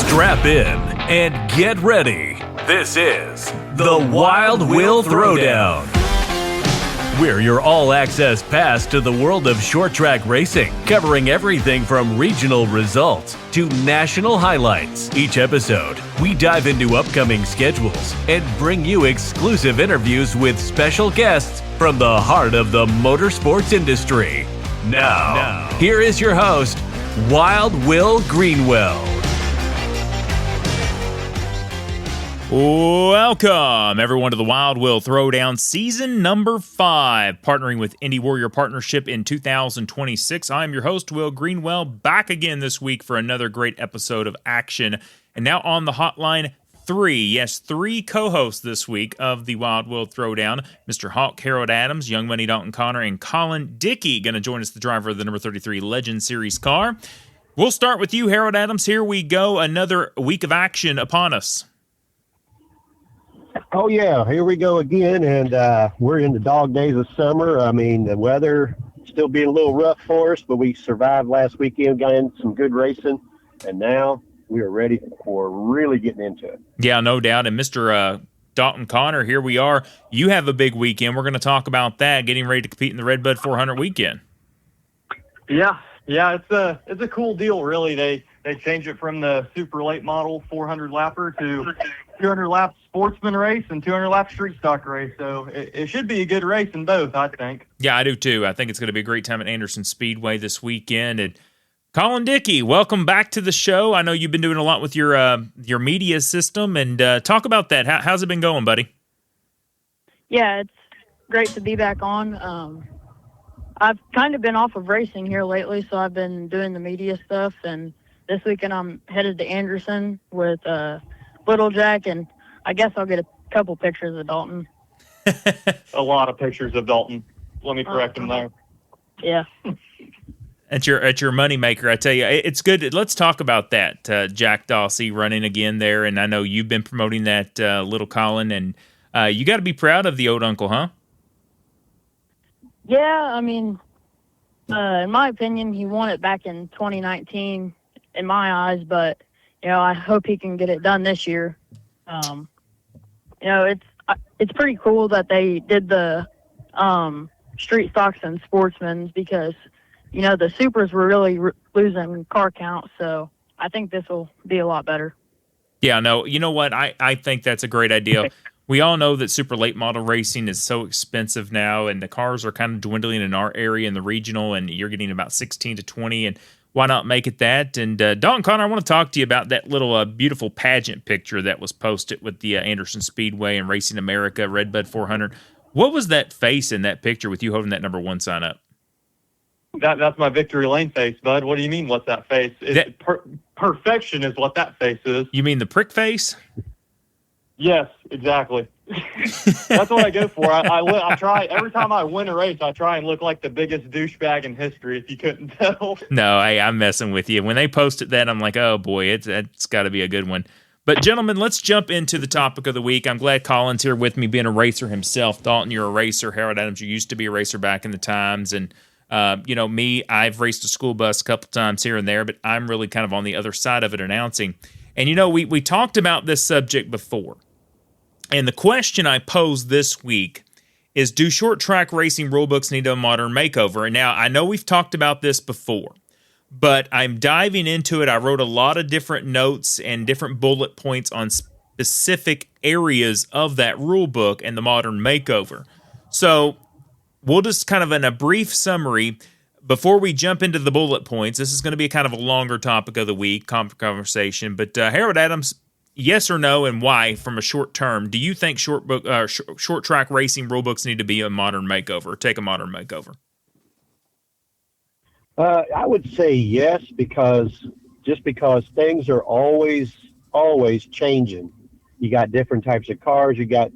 Strap in and get ready. This is the Wild Will Throwdown. We're your all-access pass to the world of short track racing, covering everything from regional results to national highlights. Each episode, we dive into upcoming schedules and bring you exclusive interviews with special guests from the heart of the motorsports industry. Now, here is your host, Wild Will Greenwell. Welcome, everyone, to the Wild Will Throwdown, season number 5, partnering with Indy Warrior Partnership in 2026. I'm your host, Will Greenwell, back again this week for another great episode of action. And now on the hotline, three co-hosts this week of the Wild Will Throwdown. Mr. Hawk, Harold Adams, Young Money Dalton Connor, and Collin Dickey going to join us, the driver of the number 33 Legend Series car. We'll start with you, Harold Adams. Here we go, another week of action upon us. Oh, yeah, here we go again, and we're in the dog days of summer. I mean, the weather still being a little rough for us, but we survived last weekend, got in some good racing, and now we are ready for really getting into it. Yeah, no doubt. And Mr. Dalton Connor, here we are. You have a big weekend. We're going to talk about that, getting ready to compete in the Redbud 400 weekend. Yeah, it's a cool deal, really. They changed it from the super late model 400 lapper to 200 lap sportsman race and 200 lap street stock race. So it should be a good race in both, I think. Yeah, I do too. I think it's going to be a great time at Anderson Speedway this weekend. And Collin Dickey, welcome back to the show. I know you've been doing a lot with your media system, and talk about that. How's it been going, buddy? Yeah, it's great to be back on. I've kind of been off of racing here lately, so I've been doing the media stuff, and this weekend I'm headed to Anderson with Little Jack, and I guess I'll get a couple pictures of Dalton. A lot of pictures of Dalton. Let me correct him there. Yeah. At your moneymaker, I tell you, it's good. Let's talk about that. Jack Dawsey running again there, and I know you've been promoting that, little Collin, and you got to be proud of the old uncle, huh? Yeah, I mean, in my opinion, he won it back in 2019 in my eyes, but, I hope he can get it done this year. It's pretty cool that they did the street stocks and sportsmen's because, the supers were really losing car count, so I think this will be a lot better. Yeah, no, you know what? I think that's a great idea. We all know that super late model racing is so expensive now, and the cars are kind of dwindling in our area in the regional, and you're getting about 16 to 20, and why not make it that? And Dalton Connor, I want to talk to you about that little beautiful pageant picture that was posted with the Anderson Speedway and Racing America Redbud 400. What was that face in that picture with you holding that number 1 sign up? That's my victory lane face, bud. What do you mean, what's that face? Perfection is what that face is. You mean the prick face? Yes, exactly. That's what I go for. I try every time I win a race. I try and look like the biggest douchebag in history. If you couldn't tell. No, I'm messing with you. When they posted that, I'm like, oh boy, it's got to be a good one. But gentlemen, let's jump into the topic of the week. I'm glad Collin's here with me, being a racer himself. Dalton, you're a racer. Harold Adams, you used to be a racer back in the times, and me, I've raced a school bus a couple times here and there, but I'm really kind of on the other side of it, announcing. And we talked about this subject before. And the question I posed this week is, do short track racing rulebooks need a modern makeover? And now I know we've talked about this before, but I'm diving into it. I wrote a lot of different notes and different bullet points on specific areas of that rulebook and the modern makeover. So we'll just kind of in a brief summary, before we jump into the bullet points, this is going to be a kind of a longer topic of the week, conversation. But Harold Adams, yes or no, and why? From a short term, do you think short track racing rule books need to be a modern makeover? Take a modern makeover. I would say yes, because things are always changing. You got different types of cars. You got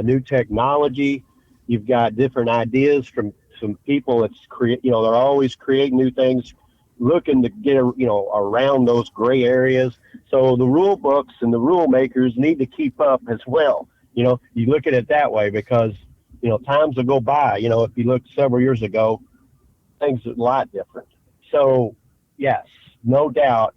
new technology. You've got different ideas from some people that's they're always creating new things, looking to get around those gray areas. So the rule books and the rule makers need to keep up as well. You look at it that way because times will go by. If you look several years ago, things are a lot different. So yes, no doubt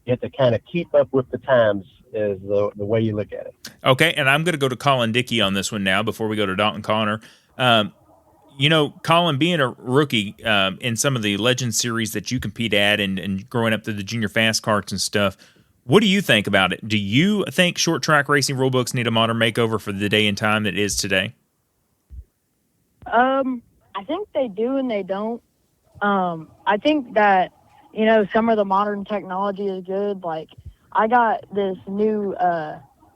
You have to kind of keep up with the times is the way you look at it. Okay, and I'm going to go to Collin Dickey on this one now before we go to Dalton Connor. Collin, being a rookie in some of the Legend Series that you compete at and growing up through the junior fast karts and stuff, what do you think about it? Do you think short track racing rulebooks need a modern makeover for the day and time that it is today? I think they do and they don't. I think that, some of the modern technology is good. Like, I got this new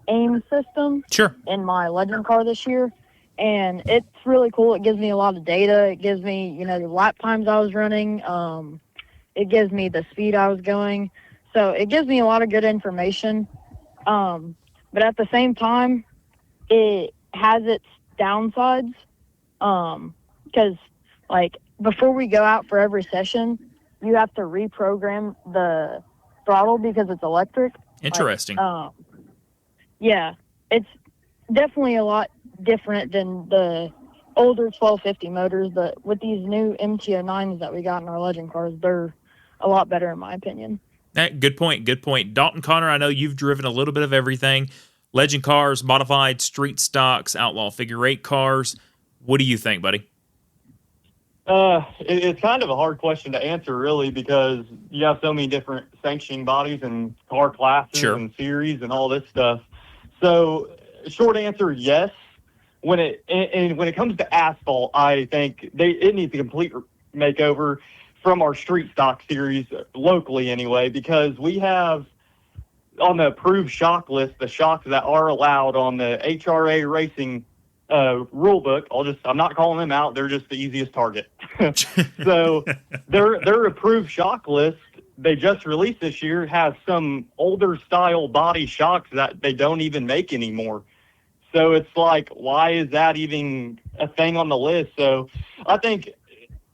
aim system in my Legend car this year, and it's really cool. It gives me a lot of data. It gives me, the lap times I was running. It gives me the speed I was going. So it gives me a lot of good information. But at the same time, it has its downsides. Because, before we go out for every session, you have to reprogram the throttle because it's electric. Interesting. Yeah, it's definitely a lot different than the older 1250 motors, but with these new MT-09s that we got in our Legend cars, they're a lot better in my opinion. Good point. Dalton Connor, I know you've driven a little bit of everything. Legend cars, modified, street stocks, outlaw figure 8 cars. What do you think, buddy? It's kind of a hard question to answer, really, because you have so many different sanctioning bodies and car classes and series and all this stuff. So, short answer, yes. When it comes to asphalt, I think it needs a complete makeover from our street stock series locally, anyway, because we have on the approved shock list the shocks that are allowed on the HRA racing rule book. I'm not calling them out. They're just the easiest target. So their approved shock list they just released this year has some older style body shocks that they don't even make anymore. So it's like, why is that even a thing on the list? So I think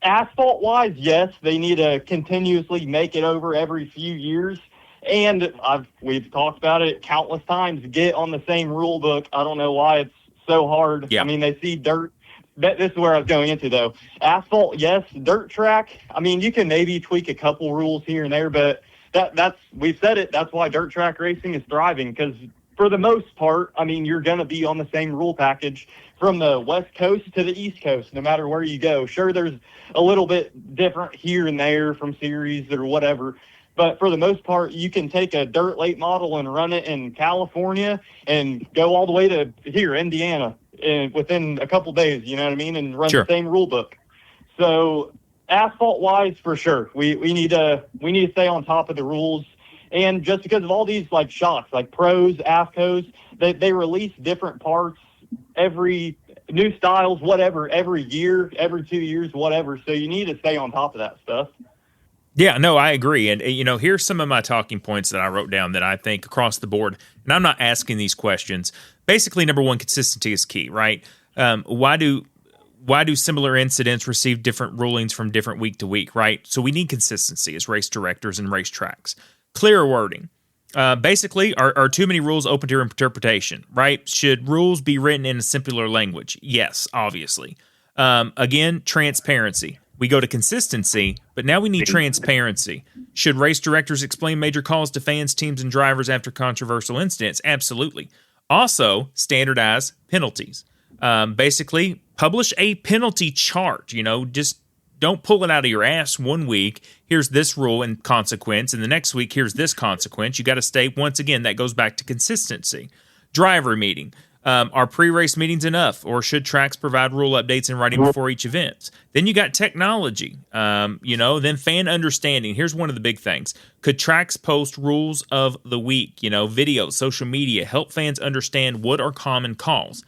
asphalt wise, yes, they need to continuously make it over every few years. And we've talked about it countless times, get on the same rule book. I don't know why it's so hard. Yeah. I mean, they see dirt. This is where I was going into, though. Asphalt, yes. Dirt track, I mean, you can maybe tweak a couple rules here and there, but we've said it. That's why dirt track racing is thriving, because for the most part, I mean, you're going to be on the same rule package from the West Coast to the East Coast, no matter where you go. Sure, there's a little bit different here and there from series or whatever, but for the most part, you can take a dirt late model and run it in California and go all the way to here, Indiana, within a couple days, you know what I mean, and run the same rule book. So asphalt-wise, for sure, we need to stay on top of the rules. And just because of all these like shocks, like pros, AFCOs, they release different parts every new styles, whatever, every year, every 2 years, whatever. So you need to stay on top of that stuff. Yeah, no, I agree. And, here's some of my talking points that I wrote down that I think across the board, and I'm not asking these questions. Basically, number one, consistency is key, right? Why do similar incidents receive different rulings from different week to week, right? So we need consistency as race directors and racetracks. Clear wording. Basically, are too many rules open to interpretation, right? Should rules be written in a simpler language? Yes, obviously. Again, transparency. We go to consistency, but now we need transparency. Should race directors explain major calls to fans, teams, and drivers after controversial incidents? Absolutely. Also, standardize penalties. Basically, publish a penalty chart. Just don't pull it out of your ass one week. Here's this rule and consequence, and the next week, here's this consequence. You got to stay, once again, that goes back to consistency. Driver meeting. Are pre-race meetings enough, or should tracks provide rule updates in writing before each event? Then you got technology, then fan understanding. Here's one of the big things. Could tracks post rules of the week, video, social media, help fans understand what are common calls?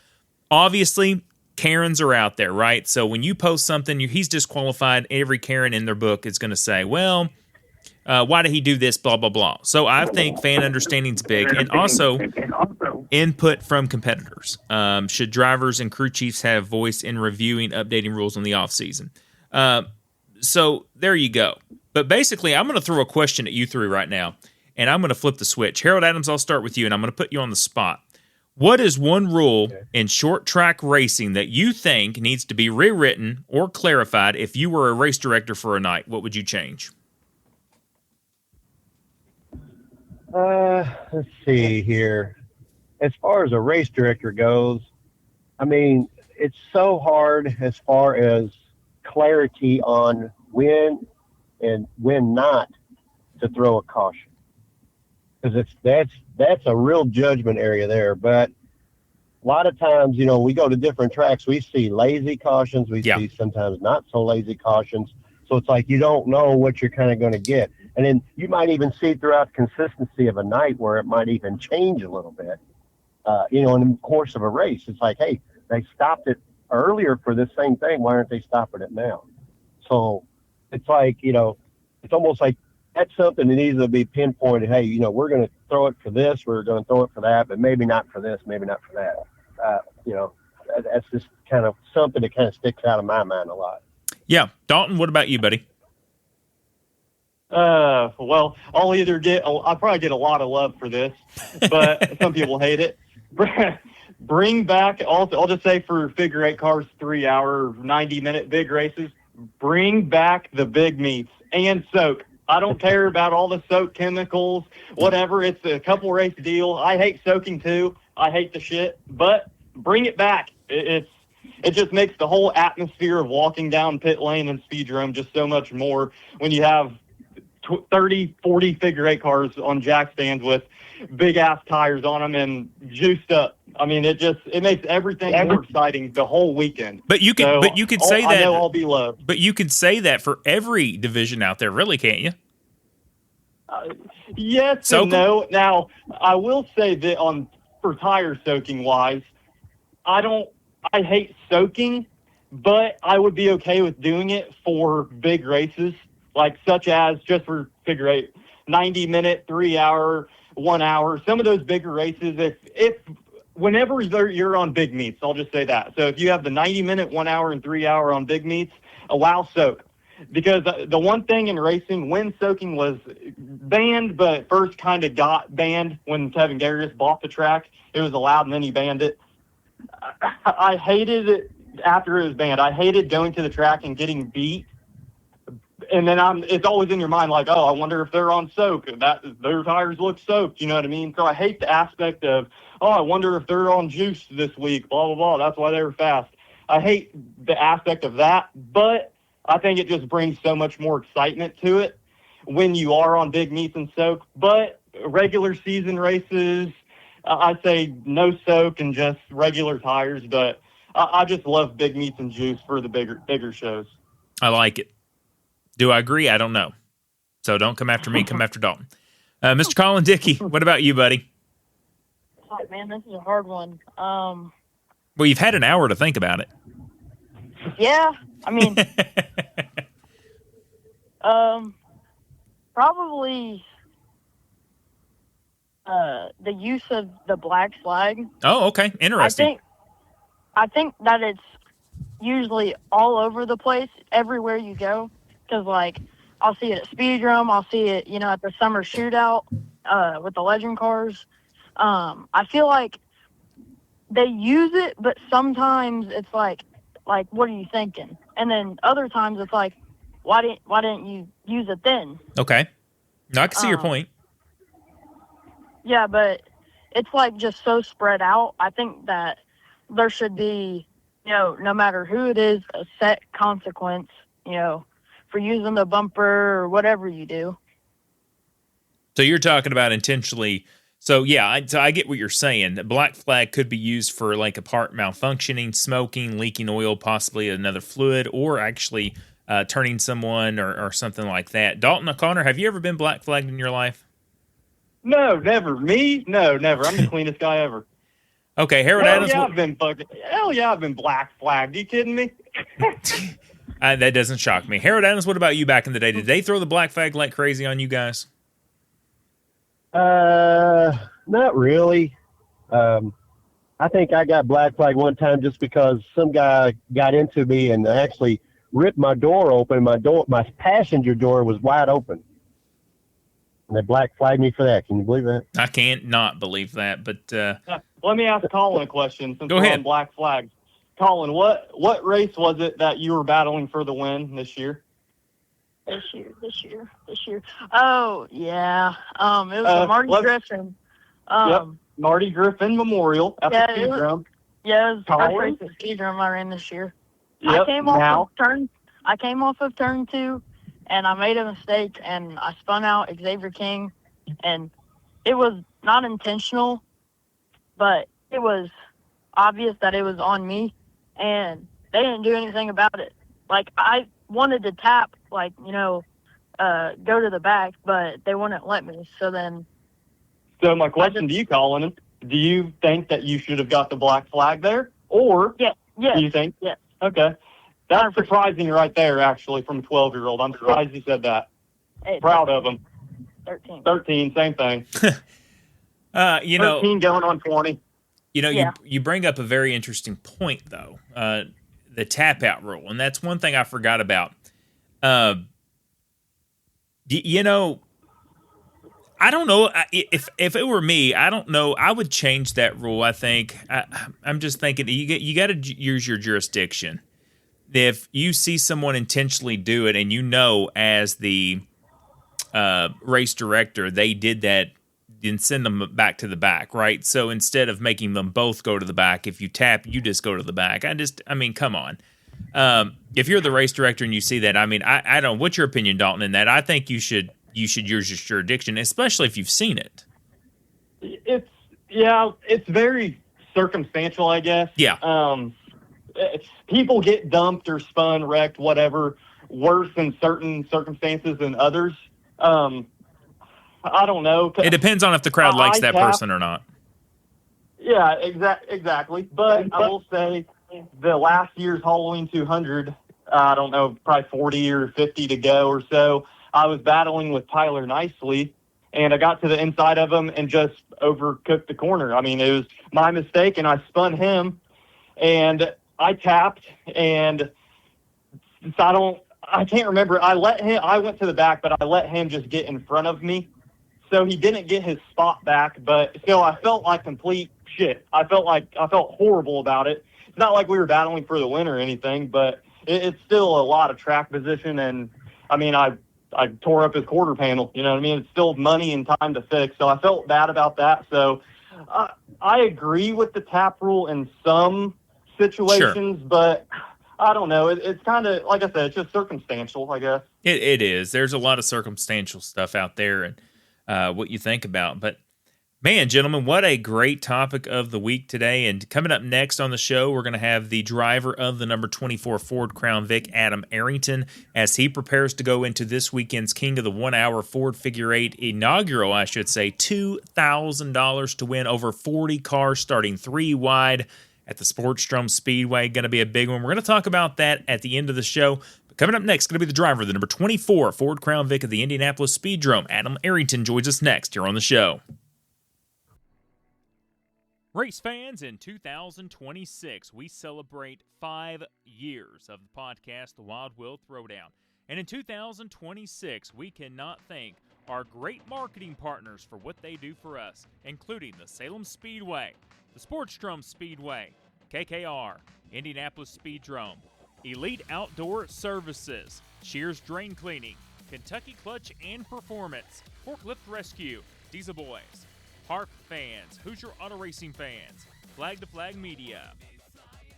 Obviously, Karens are out there, right? So when you post something, he's disqualified. Every Karen in their book is going to say, well, why did he do this, blah, blah, blah. So I think fan understanding is big. And also input from competitors. Should drivers and crew chiefs have voice in reviewing, updating rules on the offseason? So there you go. But basically, I'm going to throw a question at you three right now, and I'm going to flip the switch. Harold Adams, I'll start with you, and I'm going to put you on the spot. What is one rule in short track racing that you think needs to be rewritten or clarified if you were a race director for a night? What would you change? Let's see here. As far as a race director goes, I mean, it's so hard as far as clarity on when and when not to throw a caution, because that's a real judgment area there. But a lot of times, we go to different tracks, we see lazy cautions, we see sometimes not so lazy cautions. So it's like you don't know what you're kind of going to get. And then you might even see throughout the consistency of a night where it might even change a little bit, in the course of a race. It's like, hey, they stopped it earlier for this same thing. Why aren't they stopping it now? So it's like, it's almost like that's something that needs to be pinpointed. Hey, we're going to throw it for this, we're going to throw it for that, but maybe not for this, maybe not for that. That's just kind of something that kind of sticks out of my mind a lot. Yeah. Dalton, what about you, buddy? Well, I'll probably get a lot of love for this, but some people hate it. Bring back, I'll just say for figure eight cars, 3 hour, 90-minute big races, bring back the big meets and soak. I don't care about all the soak chemicals, whatever. It's a couple race deal. I hate soaking too. I hate the shit, but bring it back. It just makes the whole atmosphere of walking down pit lane and Speedrome just so much more when you have 30, 40 figure eight cars on jack stands with big ass tires on them and juiced up. I mean, it makes everything more exciting the whole weekend. But you could say that. I know I'll be loved. But you could say that for every division out there, really, can't you? Yes and no. Now, I will say that for tire soaking wise, I hate soaking, but I would be okay with doing it for big races, like such as just for figure eight, 90-minute, 3 hour, 1 hour, some of those bigger races. Whenever you're on big meets, I'll just say that. So if you have the 90-minute, 1 hour, and 3 hour on big meets, allow soak. Because the one thing in racing, when soaking was banned, but first kind of got banned when Kevin Garris bought the track, it was allowed and then he banned it. I hated it after it was banned. I hated going to the track and getting beat. And then it's always in your mind like, oh, I wonder if they're on soak. Their tires look soaked, you know what I mean? So I hate the aspect of, oh, I wonder if they're on juice this week, blah, blah, blah. That's why they were fast. I hate the aspect of that, but I think it just brings so much more excitement to it when you are on big meets and soak. But regular season races, I say no soak and just regular tires. But I just love big meets and juice for the bigger shows. I like it. Do I agree? I don't know. So don't come after me. Come after Dalton. Mr. Collin Dickey, what about you, buddy? Oh, man, this is a hard one. Well, you've had an hour to think about it. Yeah, I mean, probably the use of the black flag. Oh, okay. Interesting. I think that it's usually all over the place, everywhere you go. Because, like, I'll see it at Speedrome. I'll see it, at the summer shootout with the legend cars. I feel like they use it, but sometimes it's like, what are you thinking? And then other times it's like, why didn't you use it then? Okay. No, I can see your point. Yeah, but it's like just so spread out. I think that there should be, no matter who it is, a set consequence, for using the bumper or whatever you do. So you're talking about intentionally. So yeah, I get what you're saying. The black flag could be used for like a part malfunctioning, smoking, leaking oil, possibly another fluid, or actually turning someone or something like that. Dalton O'Connor, have you ever been black flagged in your life? No, never. Me? No, never. I'm the cleanest guy ever. Okay, Harold Adams. Hell yeah, I've been black flagged. You kidding me? That doesn't shock me. Harold Adams, what about you back in the day? Did they throw the black flag like crazy on you guys? Not really. I think I got black flag one time just because some guy got into me and actually ripped my door open. My passenger door was wide open. And they black flagged me for that. Can you believe that? I can't not believe that, but let me ask Collin a question since Go we're ahead. on black flags. Collin, what race was it that you were battling for the win this year? This year. Oh yeah. It was a Marty Griffin. Yep. Marty Griffin Memorial at the Speedrome. Yeah, it was the first race at Speedrome I ran this year. Yep. I came off of turn 2, and I made a mistake, and I spun out Xavier King, and it was not intentional, but it was obvious that it was on me, and they didn't do anything about it. Like, I wanted to tap, go to the back, but they wouldn't let me. So my question to you, Collin, do you think that you should have got the black flag there? Or do you think? Yes. Okay. That's surprising right there, actually, from a 12-year-old. I'm surprised he said that. Hey, Proud of him. 13, same thing. 13 going on 20. You bring up a very interesting point, though, the tap-out rule, and that's one thing I forgot about. I don't know if it were me. I don't know. I would change that rule. I think I'm just thinking you got to use your jurisdiction. If you see someone intentionally do it, and as the race director, they did that, then send them back to the back, right? So instead of making them both go to the back, if you tap, you just go to the back. Come on. If you're the race director and you see that, I don't. What's your opinion, Dalton, in that? I think you should use your jurisdiction, especially if you've seen it. It's very circumstantial, I guess. Yeah. People get dumped or spun, wrecked, whatever, worse in certain circumstances than others. I don't know. It depends on if the crowd likes that person or not. Yeah, exactly. But I will say the last year's Halloween 200, I don't know, probably 40 or 50 to go or so, I was battling with Tyler Nicely, and I got to the inside of him and just overcooked the corner. It was my mistake, and I spun him, and I tapped, and I can't remember. I went to the back, but I let him just get in front of me. So he didn't get his spot back, but still I felt like complete shit. I felt horrible about it. It's not like we were battling for the win or anything, but it's still a lot of track position, and I tore up his quarter panel. It's still money and time to fix. So I felt bad about that. So I agree with the tap rule in some situations, sure, but I don't know. It's kind of, like I said, it's just circumstantial, I guess. It is. There's a lot of circumstantial stuff out there and what you think about. But, man, gentlemen, what a great topic of the week today. And coming up next on the show, we're going to have the driver of the number 24 Ford Crown Vic, Adam Arrington, as he prepares to go into this weekend's King of the 1 Hour Ford Figure 8 inaugural, $2,000 to win over 40 cars starting 3 wide at the Sportsdrome Speedway. Going to be a big one. We're going to talk about that at the end of the show. But coming up next, going to be the driver of the number 24 Ford Crown Vic of the Indianapolis Speedrome. Adam Arrington joins us next here on the show. Race fans, in 2026, we celebrate 5 years of the podcast, The Wild Will Throwdown. And in 2026, we cannot thank our great marketing partners for what they do for us, including the Salem Speedway, the Sportsdrome Speedway, KKR, Indianapolis Speedrome, Elite Outdoor Services, Shears Drain Cleaning, Kentucky Clutch and Performance, Forklift Rescue, Diesel Boys, Harp fans, Hoosier Auto Racing fans, Flag to Flag Media,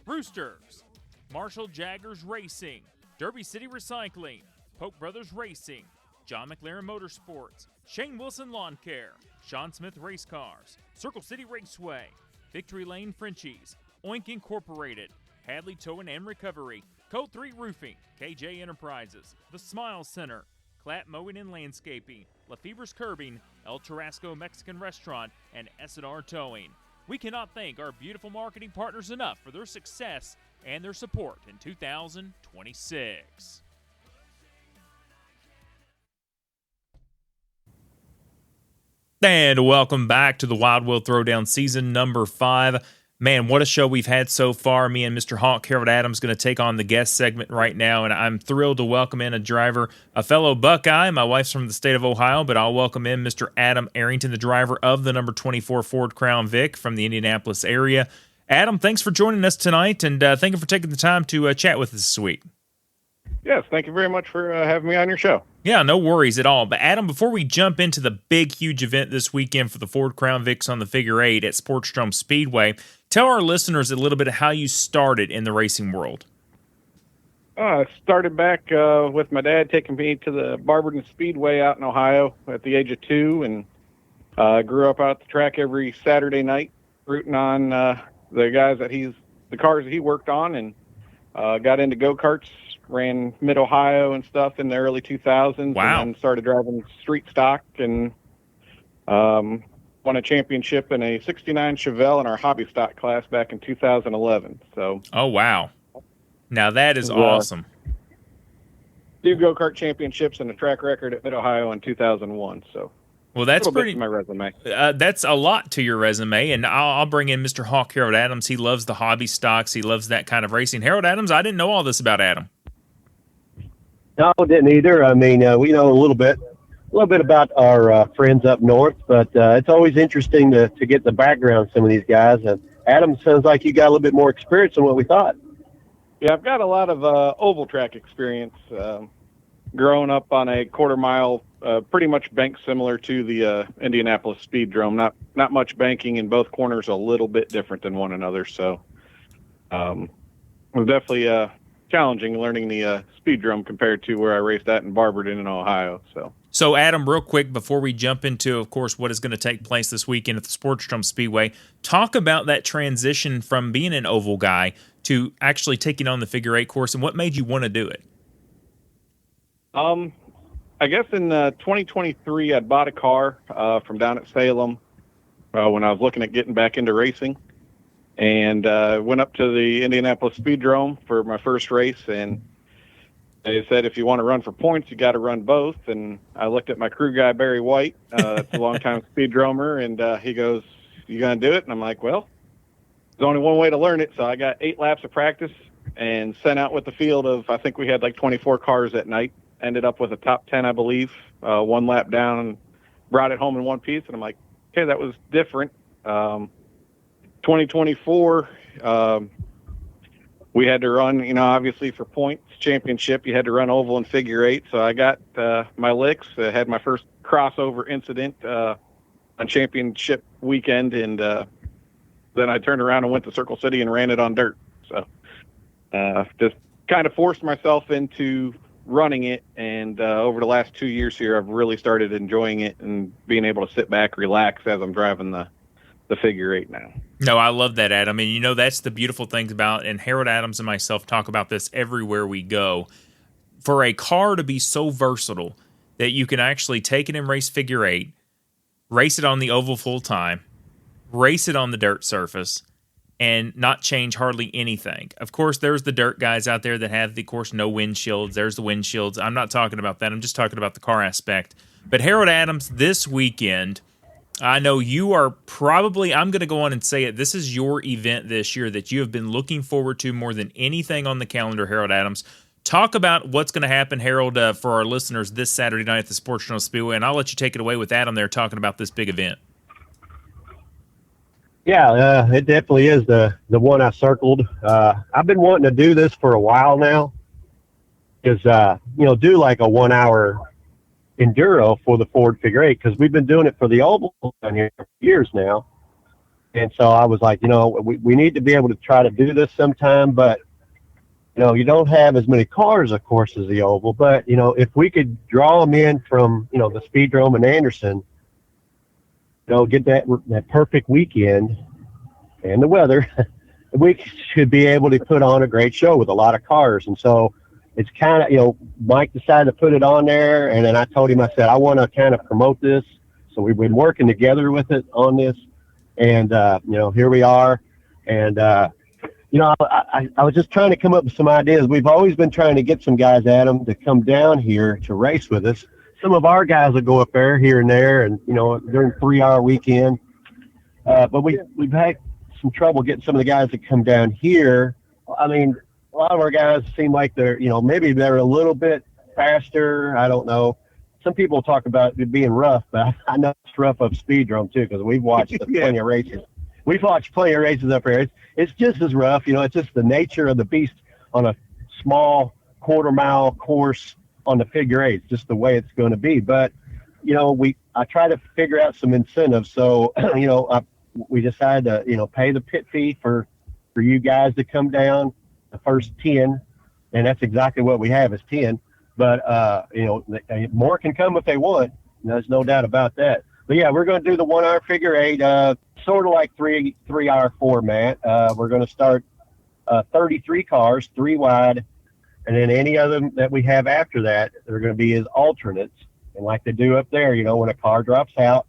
Roosters, Marshall Jaggers Racing, Derby City Recycling, Polk Brothers Racing, John McLaren Motorsports, Shane Wilson Lawn Care, Sean Smith Race Cars, Circle City Raceway, Victory Lane Frenchies, Oink Incorporated, Hadley Towing and Recovery, Code 3 Roofing, KJ Enterprises, The Smile Center, Clatt Mowing and Landscaping, LaFever's Curbing, El Tarasco Mexican Restaurant, and S&R Towing. We cannot thank our beautiful marketing partners enough for their success and their support in 2026. And welcome back to the Wild Will Throwdown season number 5. Man, what a show we've had so far. Me and Mr. Hawk, Harold Adams, going to take on the guest segment right now, and I'm thrilled to welcome in a driver, a fellow Buckeye. My wife's from the state of Ohio, but I'll welcome in Mr. Adam Arrington, the driver of the number 24 Ford Crown Vic from the Indianapolis area. Adam, thanks for joining us tonight, and thank you for taking the time to chat with us this week. Yes, thank you very much for having me on your show. Yeah, no worries at all. But Adam, before we jump into the big, huge event this weekend for the Ford Crown Vics on the figure 8 at Sportsdrome Speedway, tell our listeners a little bit of how you started in the racing world. I started back with my dad taking me to the Barberton Speedway out in Ohio at the age of 2, and grew up out at the track every Saturday night, rooting on the guys the cars that he worked on, and got into go-karts, ran mid-Ohio and stuff in the early 2000s. Wow. And then started driving street stock and won a championship in a 69 Chevelle in our hobby stock class back in 2011. So. Oh, wow. Now that is awesome. 2 go-kart championships and a track record at Mid-Ohio in 2001. So. Well, that's pretty. My resume. That's a lot to your resume, and I'll bring in Mr. Hawk Harold Adams. He loves the hobby stocks. He loves that kind of racing. Harold Adams, I didn't know all this about Adam. No, didn't either. I mean, we know a little bit about our friends up north, but it's always interesting to get the background of some of these guys. Adam, sounds like you got a little bit more experience than what we thought. Yeah, I've got a lot of oval track experience. Growing up on a quarter mile, pretty much bank similar to the Indianapolis Speedrome. Not much banking in both corners, a little bit different than one another. So it was definitely challenging learning the Speedrome compared to where I raced at in Barberton in Ohio. So Adam, real quick, before we jump into, of course, what is going to take place this weekend at the Sportsdrome Speedway, talk about that transition from being an oval guy to actually taking on the figure 8 course, and what made you want to do it? I guess in 2023, I'd bought a car from down at Salem when I was looking at getting back into racing, and went up to the Indianapolis Speedrome for my first race, and they said, if you want to run for points, you got to run both. And I looked at my crew guy, Barry White, that's a longtime speedromer, and he goes, you going to do it? And I'm like, well, there's only one way to learn it. So I got 8 laps of practice and sent out with the field of, I think we had like 24 cars that night. Ended up with a top 10, I believe, 1 lap down, and brought it home in one piece. And I'm like, okay, that was different. 2024, we had to run, obviously for points championship, you had to run oval and figure 8. So I got my licks. I had my first crossover incident on championship weekend, and then I turned around and went to Circle City and ran it on dirt. So just kind of forced myself into running it, and over the last 2 years here, I've really started enjoying it and being able to sit back, relax as I'm driving the figure 8 now. No, I love that, Adam. And that's the beautiful things about, and Harold Adams and myself talk about this everywhere we go. For a car to be so versatile that you can actually take it and race figure 8, race it on the oval full time, race it on the dirt surface, and not change hardly anything. Of course, there's the dirt guys out there that have, of course, no windshields. There's the windshields. I'm not talking about that. I'm just talking about the car aspect. But Harold Adams, this weekend, I know you are probably, I'm going to go on and say it, this is your event this year that you have been looking forward to more than anything on the calendar, Harold Adams. Talk about what's going to happen, Harold, for our listeners this Saturday night at the Sportsdrome Speedway, and I'll let you take it away with Adam there talking about this big event. Yeah, it definitely is the one I circled. I've been wanting to do this for a while now. Is do like a 1 hour enduro for the Ford figure 8, because we've been doing it for the oval down here for years now. And so I was like, we need to be able to try to do this sometime, but you don't have as many cars, of course, as the oval. But if we could draw them in from the Speedrome in Anderson, get that perfect weekend and the weather, we should be able to put on a great show with a lot of cars. And so it's kind of, Mike decided to put it on there, and then I told him, I said, I want to kind of promote this. So we've been working together with it on this, and, here we are. And, I was just trying to come up with some ideas. We've always been trying to get some guys, Adam, to come down here to race with us. Some of our guys will go up there here and there, and during 3-hour weekend. But we've had some trouble getting some of the guys that come down here. I mean, a lot of our guys seem like they're maybe they're a little bit faster. I don't know. Some people talk about it being rough, but I know it's rough up Speedrome too, because we've watched plenty of races. We've watched plenty of races up here. It's just as rough. It's just the nature of the beast on a small quarter-mile course on the figure eight. It's just the way it's going to be. But, I try to figure out some incentives. So, we decided to, pay the pit fee for you guys to come down the first 10. And that's exactly what we have is 10. But, more can come if they want. There's no doubt about that. But, yeah, we're going to do the 1 hour figure eight, sort of like 3 hour format. We're going to start 33 cars, 3 wide. And then any other that we have after that, they're going to be as alternates. And like they do up there, when a car drops out,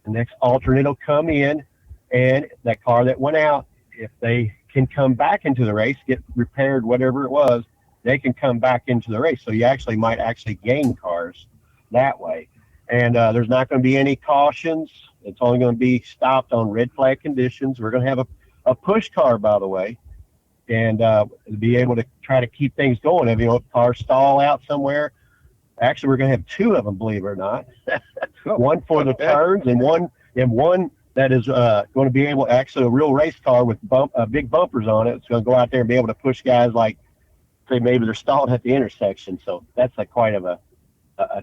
the next alternate will come in. And that car that went out, if they can come back into the race, get repaired, whatever it was, they can come back into the race. So you might gain cars that way. And there's not going to be any cautions. It's only going to be stopped on red flag conditions. We're going to have a push car, by the way, and be able to try to keep things going. If cars stall out somewhere, actually we're going to have 2 of them, believe it or not. One for the turns and one that is going to be able, actually a real race car with big bumpers on it. It's going to go out there and be able to push guys like, say, maybe they're stalled at the intersection. So that's quite of a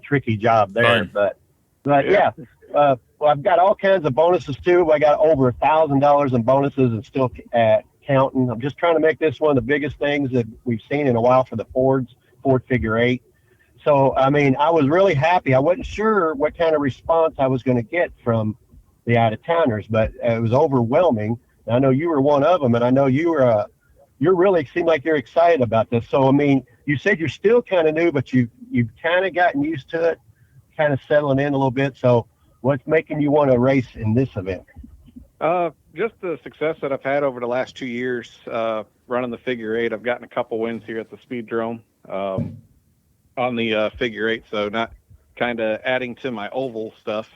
tricky job there. Fun. But yeah. Well, I've got all kinds of bonuses too. I got over $1,000 in bonuses and still counting. I'm just trying to make this one of the biggest things that we've seen in a while for the Ford figure eight. So, I was really happy. I wasn't sure what kind of response I was going to get from the out-of-towners, but it was overwhelming. I know you were one of them, and I know you really seem like you're excited about this. So, you said you're still kind of new, but you've kind of gotten used to it, kind of settling in a little bit. So what's making you want to race in this event? Just the success that I've had over the last 2 years running the figure eight. I've gotten a couple wins here at the Speedrome on the figure eight, so not kind of adding to my oval stuff.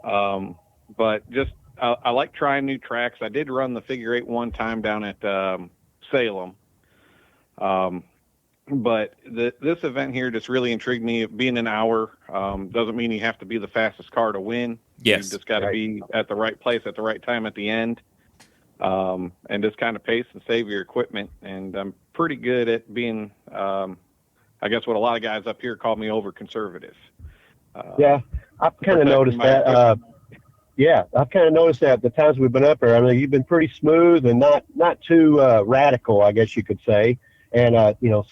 But just I like trying new tracks. I did run the figure eight one time down at Salem. But this event here just really intrigued me. Being an hour doesn't mean you have to be the fastest car to win. Yes. You just got to be at the right place at the right time at the end, and just kind of pace and save your equipment. And I'm pretty good at being, I guess what a lot of guys up here call me over conservative. Yeah, I've kind of noticed that. I've kind of noticed that the times we've been up there. You've been pretty smooth and not too radical, I guess you could say. And,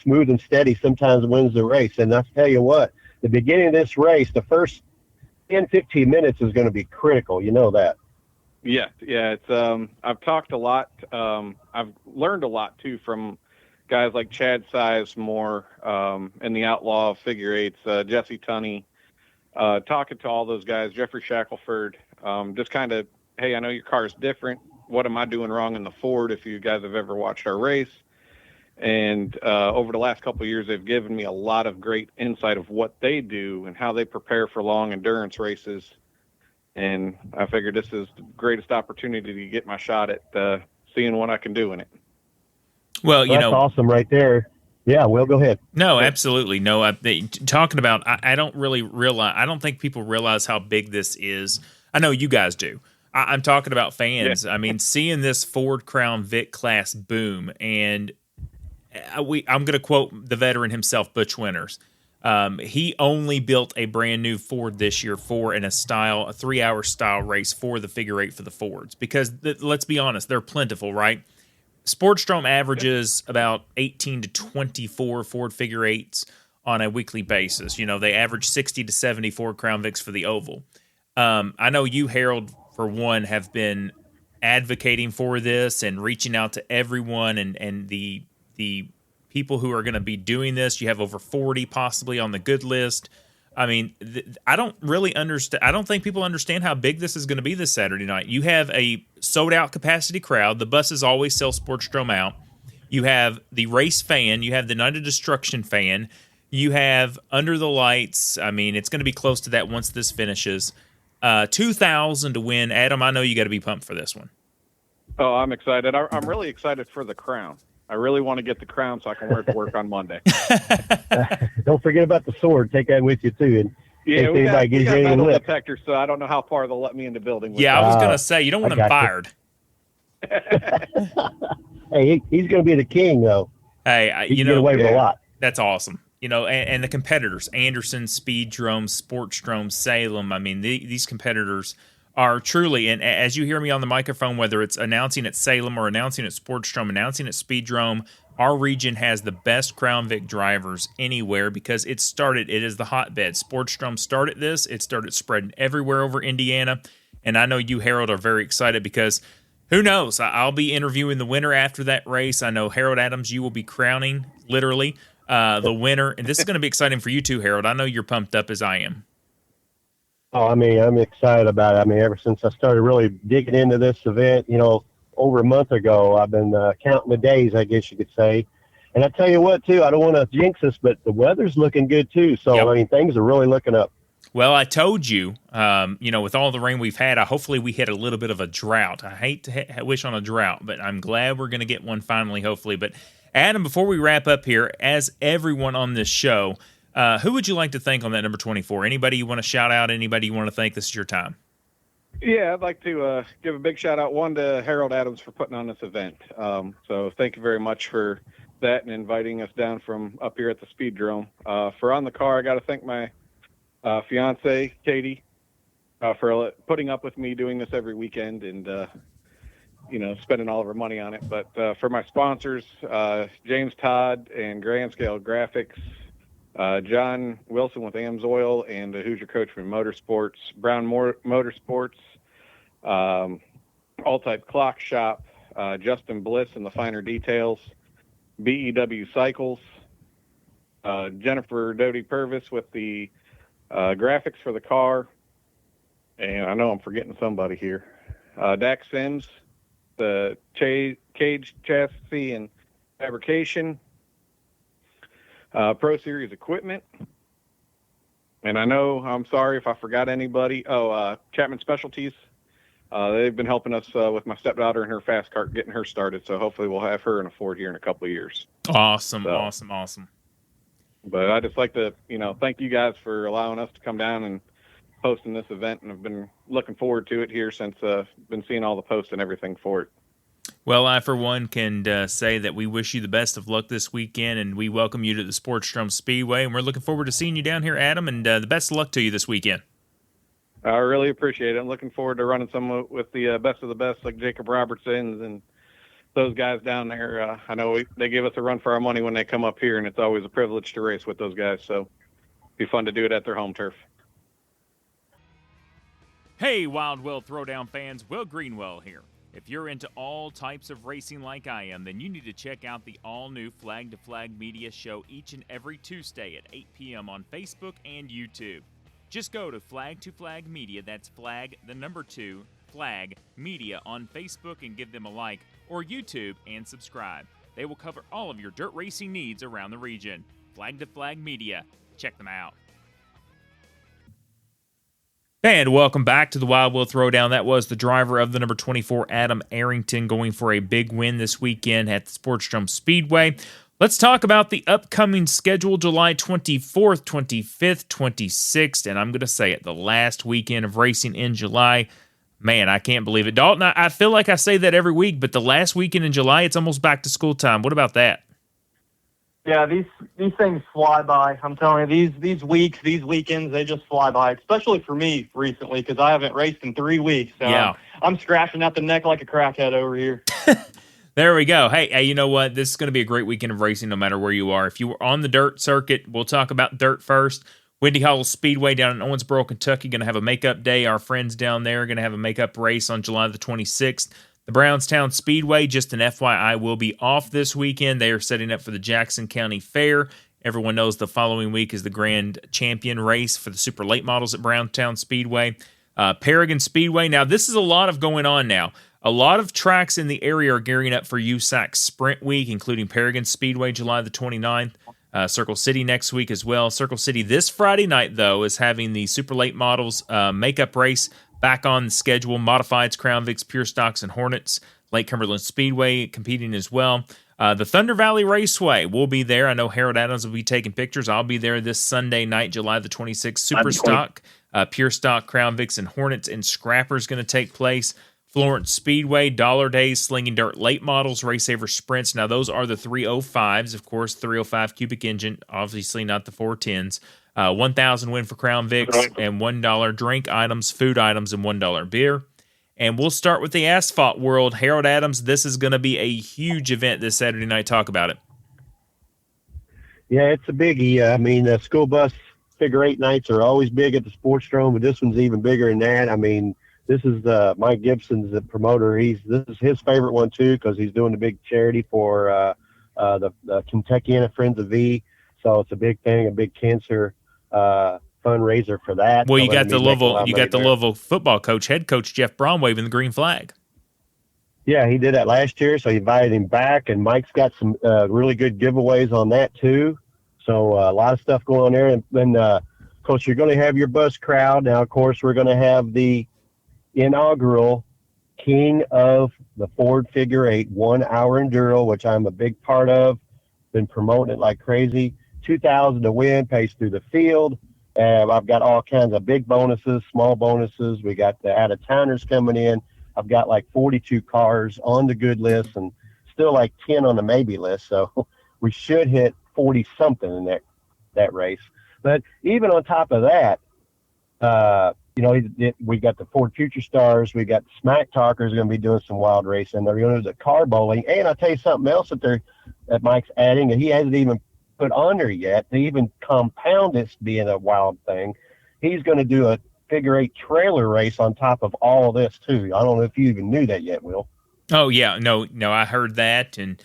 smooth and steady sometimes wins the race. And I'll tell you what, the beginning of this race, the first 10, 15 minutes is going to be critical. You know that. Yeah. It's, I've talked a lot. I've learned a lot too from guys like Chad Sizemore and the Outlaw figure eights, Jesse Tunney, talking to all those guys, Jeffrey Shackelford, just kind of, hey, I know your car is different. What am I doing wrong in the Ford? If you guys have ever watched our race. And over the last couple of years, they've given me a lot of great insight of what they do and how they prepare for long endurance races. And I figured this is the greatest opportunity to get my shot at seeing what I can do in it. Well, that's awesome right there. Yeah, Will, go ahead. No, absolutely. No, talking about, I don't really realize, I don't think people realize how big this is. I know you guys do. I'm talking about fans. Yeah. Seeing this Ford Crown Vic class boom, and I'm going to quote the veteran himself, Butch Winters. He only built a brand new Ford this year for a 3-hour style race for the figure eight for the Fords, because let's be honest, they're plentiful, right? Sportsdrome averages about 18 to 24 Ford figure eights on a weekly basis. They average 60 to 70 Ford Crown Vics for the oval. I know you, Harold, for one, have been advocating for this and reaching out to everyone and the people who are going to be doing this. You have over 40 possibly on the good list. I don't really understand. I don't think people understand how big this is going to be this Saturday night. You have a sold out capacity crowd. The buses always sell Sportsdrome out. You have the race fan. You have the Night of Destruction fan. You have Under the Lights. It's going to be close to that once this finishes. 2,000 to win. Adam, I know you got to be pumped for this one. Oh, I'm excited. I'm really excited for the crown. I really want to get the crown so I can wear it to work on Monday. Don't forget about the sword. Take that with you, too. And yeah, we got metal detectors, so I don't know how far they'll let me in the building. I was going to say, you don't want him fired. Hey, he's going to be the king, though. Hey, he can get away with a lot. That's awesome. You know, and the competitors, Anderson, Speedrome, Sportsdrome, Salem. I mean, these competitors are truly, and as you hear me on the microphone, whether it's announcing at Salem or announcing at Sportsdrome, announcing at Speedrome, our region has the best Crown Vic drivers anywhere because it is the hotbed. Sportsdrome started this. It started spreading everywhere over Indiana. And I know you, Harold, are very excited because who knows? I'll be interviewing the winner after that race. I know Harold Adams, you will be crowning, literally, the winner. And this is going to be exciting for you too, Harold. I know you're pumped up as I am. Oh, I mean, I'm excited about it. I mean, ever since I started really digging into this event, you know, over a month ago, I've been counting the days, I guess you could say. And I tell you what, too, I don't want to jinx us, but the weather's looking good, too. So, yep. I mean, things are really looking up. Well, I told you, you know, with all the rain we've had, hopefully we hit a little bit of a drought. I hate to wish on a drought, but I'm glad we're going to get one finally, hopefully. But, Adam, before we wrap up here, as everyone on this show, who would you like to thank on that number 24? Anybody you want to shout out? Anybody you want to thank? This is your time. Yeah, I'd like to give a big shout out, one, to Harold Adams for putting on this event. So thank you very much for that and inviting us down from up here at the Speedrome. For on the car, I got to thank my fiance, Katie, for putting up with me doing this every weekend and, you know, spending all of her money on it. But for my sponsors, James Todd and Grand Scale Graphics, John Wilson with Amsoil and Hoosier Coachman Motorsports, Brown Motorsports, All-Type Clock Shop, Justin Bliss and the Finer Details, BEW Cycles, Jennifer Doty Purvis with the graphics for the car, and I know I'm forgetting somebody here, Dax Sims, the cage chassis and fabrication, Pro Series equipment, and I know, I'm sorry if I forgot anybody. Chapman Specialties. They've been helping us with my stepdaughter and her fast cart, getting her started. So hopefully we'll have her in a Ford here in a couple of years. Awesome. But I just like to, you know, thank you guys for allowing us to come down and hosting this event, and I've been looking forward to it here since been seeing all the posts and everything for it. Well, I, for one, can say that we wish you the best of luck this weekend, and we welcome you to the Sportsdrome Speedway, and we're looking forward to seeing you down here, Adam, and the best of luck to you this weekend. I really appreciate it. I'm looking forward to running some with the best of the best, like Jacob Robertson and those guys down there. I know they give us a run for our money when they come up here, and it's always a privilege to race with those guys, so it'll be fun to do it at their home turf. Hey, Wild Will Throwdown fans, Will Greenwell here. If you're into all types of racing like I am, then you need to check out the all-new Flag to Flag Media show each and every Tuesday at 8 p.m. on Facebook and YouTube. Just go to Flag to Flag Media, that's Flag, the number 2, Flag Media on Facebook and give them a like, or YouTube and subscribe. They will cover all of your dirt racing needs around the region. Flag to Flag Media. Check them out. And welcome back to the Wild Will Throwdown. That was the driver of the number 24, Adam Arrington, going for a big win this weekend at the Sportsdrome Speedway. Let's talk about the upcoming schedule, July 24th, 25th, 26th, and I'm going to say it, the last weekend of racing in July. Man, I can't believe it. Dalton, I feel like I say that every week, but the last weekend in July, it's almost back to school time. What about that? Yeah, these things fly by. I'm telling you, these weeks, these weekends, they just fly by, especially for me recently because I haven't raced in 3 weeks. So yeah. I'm scratching out the neck like a crackhead over here. There we go. Hey, you know what? This is going to be a great weekend of racing no matter where you are. If you were on the dirt circuit, we'll talk about dirt first. Windy Hollow Speedway down in Owensboro, Kentucky, going to have a makeup day. Our friends down there are going to have a makeup race on July the 26th. The Brownstown Speedway, just an FYI, will be off this weekend. They are setting up for the Jackson County Fair. Everyone knows the following week is the Grand Champion race for the super late models at Brownstown Speedway. Paragon Speedway. Now, this is a lot of going on now. A lot of tracks in the area are gearing up for USAC Sprint Week, including Paragon Speedway, July the 29th. Circle City next week as well. Circle City this Friday night, though, is having the super late models makeup race back on the schedule. Modifieds, Crown Vics, Pure Stocks, and Hornets. Lake Cumberland Speedway competing as well. The Thunder Valley Raceway will be there. I know Harold Adams will be taking pictures. I'll be there this Sunday night, July the 26th. Super Stock, Pure Stock, Crown Vics, and Hornets and Scrapper is going to take place. Florence Speedway, Dollar Days, Slinging Dirt Late Models, Race Saver Sprints. Now, those are the 305s, of course, 305 cubic engine, obviously not the 410s. 1,000 win for Crown Vics, and $1 drink items, food items, and $1 beer. And we'll start with the asphalt world. Harold Adams, this is going to be a huge event this Saturday night. Talk about it. Yeah, it's a biggie. I mean, the school bus figure eight nights are always big at the Sportsdrome, but this one's even bigger than that. I mean, this is Mike Gibson's the promoter. This is his favorite one too, because he's doing a big charity for the Kentuckiana Friends of V. So it's a big thing, a big cancer fundraiser for that. Well, so you got the Louisville football coach, head coach Jeff Braun waving the green flag. Yeah, he did that last year, so he invited him back, and Mike's got some really good giveaways on that too. So a lot of stuff going on there. And then, of course, you're going to have your bus crowd. Now, of course, we're going to have the inaugural King of the Ford Figure 8 1-hour enduro, which I'm a big part of. Been promoting it like crazy. $2,000 to win, pays through the field. I've got all kinds of big bonuses, small bonuses. We got the out-of-towners coming in. I've got like 42 cars on the good list and still like 10 on the maybe list. So we should hit 40-something in that race. But even on top of that, we got the Ford Future Stars. We got the Smack Talkers going to be doing some wild racing. They're going to do the car bowling. And I'll tell you something else that Mike's adding, and he hasn't even put on there yet to even compound this being a wild thing. He's going to do a figure eight trailer race on top of all of this too. I don't know if you even knew that yet, Will. Oh yeah, no, I heard that, and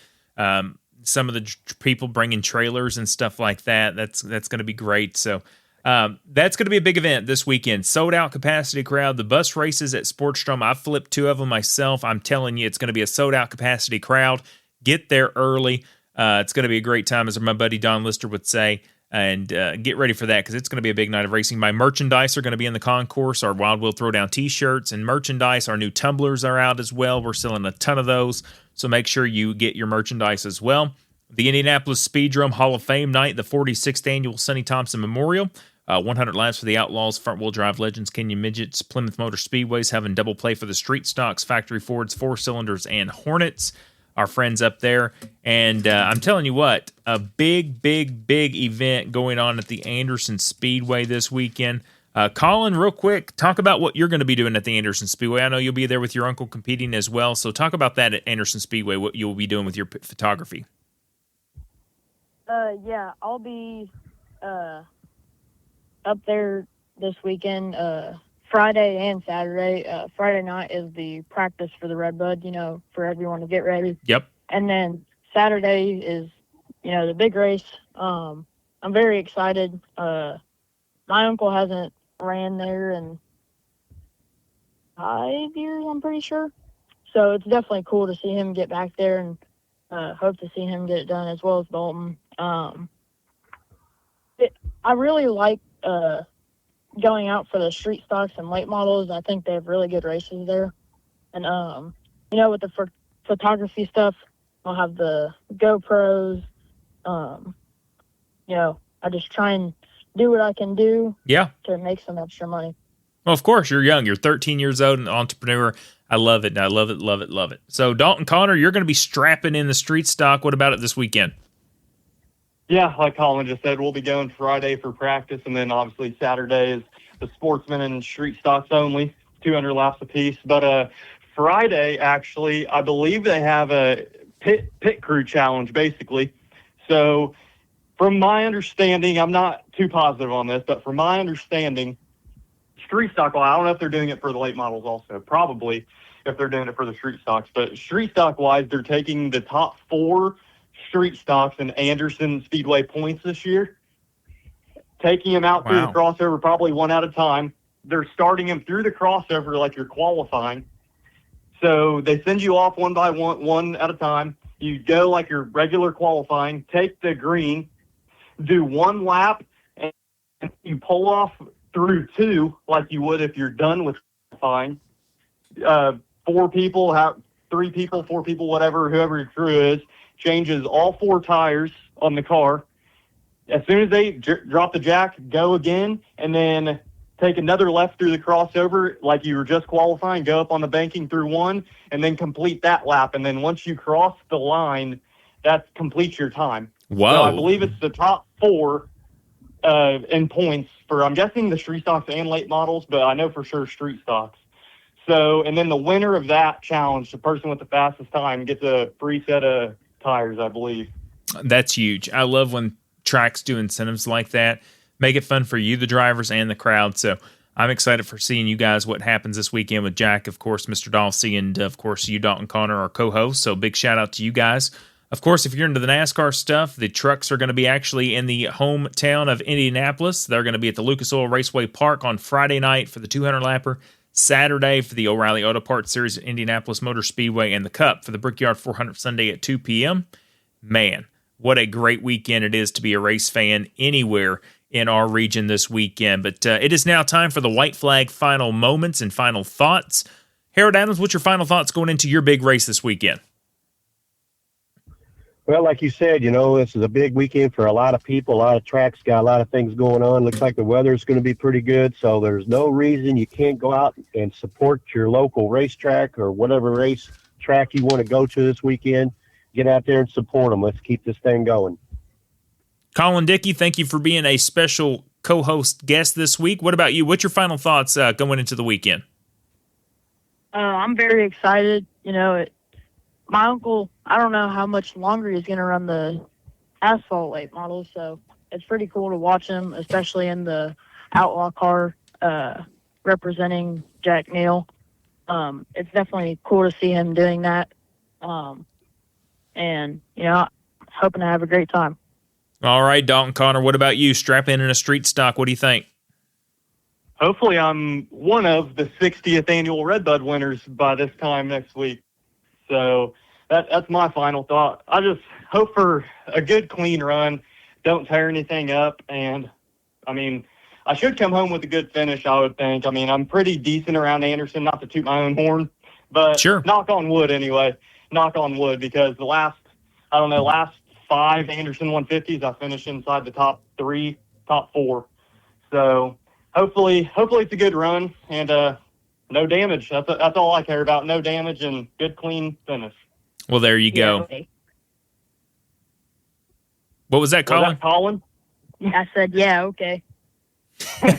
some of the people bringing trailers and stuff like that. That's going to be great. So that's going to be a big event this weekend. Sold out capacity crowd. The bus races at Sportsdrome, I've flipped 2 of them myself. I'm telling you, it's going to be a sold out capacity crowd. Get there early. It's going to be a great time, as my buddy Don Lister would say, and get ready for that because it's going to be a big night of racing. My merchandise are going to be in the concourse. Our Wild Will Throwdown t-shirts and merchandise. Our new tumblers are out as well. We're selling a ton of those, so make sure you get your merchandise as well. The Indianapolis Speedrome Hall of Fame night, the 46th annual Sonny Thompson Memorial. 100 laps for the Outlaws, front-wheel drive legends, Kenyon Midgets, Plymouth Motor Speedways having double play for the street stocks, factory Fords, 4-cylinders, and Hornets. Our friends up there. And I'm telling you what, a big, big, big event going on at the Anderson Speedway this weekend. Collin, real quick, talk about what you're going to be doing at the Anderson Speedway. I know you'll be there with your uncle competing as well. So talk about that at Anderson Speedway, what you'll be doing with your photography. Yeah, I'll be up there this weekend, Friday and Saturday. Friday night is the practice for the Redbud, for everyone to get ready. Yep. And then Saturday is, the big race. I'm very excited. My uncle hasn't ran there in 5 years, I'm pretty sure. So it's definitely cool to see him get back there, and hope to see him get it done as well as Bolton. I really like going out for the street stocks and late models. I think they have really good races there. And, with the photography stuff, I'll have the GoPros. I just try and do what I can do to make some extra money. Well, of course, you're young. You're 13 years old, an entrepreneur. I love it. I love it, love it, love it. So, Dalton Connor, you're going to be strapping in the street stock. What about it this weekend? Yeah, like Collin just said, we'll be going Friday for practice, and then obviously Saturday is the sportsman and street stocks only, 200 laps apiece. But Friday, actually, I believe they have a pit crew challenge, basically. So from my understanding, I'm not too positive on this, but from my understanding, street stock, well, I don't know if they're doing it for the late models also, probably if they're doing it for the street stocks. But street stock-wise, they're taking the top 4 street stocks in Anderson Speedway points this year, taking them out through the crossover, probably one at a time. They're starting them through the crossover like you're qualifying. So they send you off one by one at a time. You go like your regular qualifying, take the green, do 1 lap, and you pull off through 2 like you would if you're done with qualifying. 4 people, 3 people, 4 people, whatever, whoever your crew is, changes all 4 tires on the car. As soon as they drop the jack, go again, and then take another left through the crossover like you were just qualifying, go up on the banking through one, and then complete that lap. And then once you cross the line, that completes your time. Whoa. So I believe it's the top 4 in points for, I'm guessing, the street stocks and late models, but I know for sure street stocks. So, and then the winner of that challenge, the person with the fastest time, gets a free set of tires, I believe. That's huge. I love when tracks do incentives like that. Make it fun for you, the drivers, and the crowd. So I'm excited for seeing you guys, what happens this weekend with Jack, of course, Mr. Dawsey, and of course you, Dalton Connor, our co-host. So big shout out to you guys. Of course, if you're into the NASCAR stuff, the trucks are going to be actually in the hometown of Indianapolis. They're going to be at the Lucas Oil Raceway Park on Friday night for the 200-lapper, Saturday for the O'Reilly Auto Parts Series at Indianapolis Motor Speedway, and the Cup for the Brickyard 400 Sunday at 2 p.m. Man, what a great weekend it is to be a race fan anywhere in our region this weekend. But it is now time for the white flag final moments and final thoughts. Harold Adams, what's your final thoughts going into your big race this weekend? Well, like you said, this is a big weekend for a lot of people. A lot of tracks got a lot of things going on. Looks like the weather's going to be pretty good, so there's no reason you can't go out and support your local racetrack or whatever race track you want to go to this weekend. Get out there and support them. Let's keep this thing going. Collin Dickey, thank you for being a special co-host guest this week. What about you? What's your final thoughts going into the weekend? I'm very excited. My uncle, I don't know how much longer he's going to run the asphalt late model, so it's pretty cool to watch him, especially in the outlaw car representing Jack Neal. It's definitely cool to see him doing that. And, hoping to have a great time. All right, Dalton Connor, what about you? Strap in a street stock. What do you think? Hopefully I'm one of the 60th annual Redbud winners by this time next week. So that's my final thought. I just hope for a good, clean run. Don't tear anything up. And, I should come home with a good finish, I would think. I'm pretty decent around Anderson, not to toot my own horn. But sure. Knock on wood anyway. Knock on wood, because the last 5 Anderson 150s, I finished inside the top 3, top 4. So hopefully it's a good run and no damage. That's all I care about. No damage and good, clean finish. Well, there you go. Yeah, okay. What was that, Collin? Collin? I said, yeah, okay.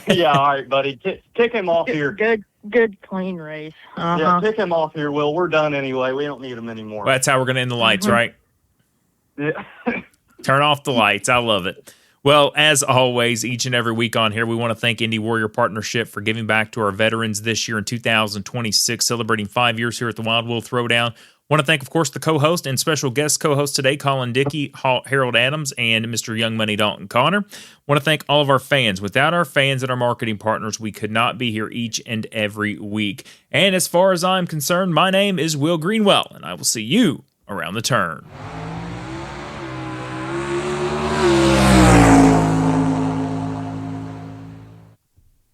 Yeah, all right, buddy. Kick him off here. Good, clean race. Uh-huh. Yeah, kick him off here, Will. We're done anyway. We don't need him anymore. Well, that's how we're going to end the lights, right? Yeah. Turn off the lights. I love it. Well, as always, each and every week on here, we want to thank Indy Warrior Partnership for giving back to our veterans this year in 2026, celebrating 5 years here at the Wild Will Throwdown. Want to thank, of course, the co-host and special guest co-host today, Collin Dickey, Harold Adams, and Mr. Young Money Dalton Connor. Want to thank all of our fans. Without our fans and our marketing partners, we could not be here each and every week. And as far as I'm concerned, my name is Will Greenwell, and I will see you around the turn.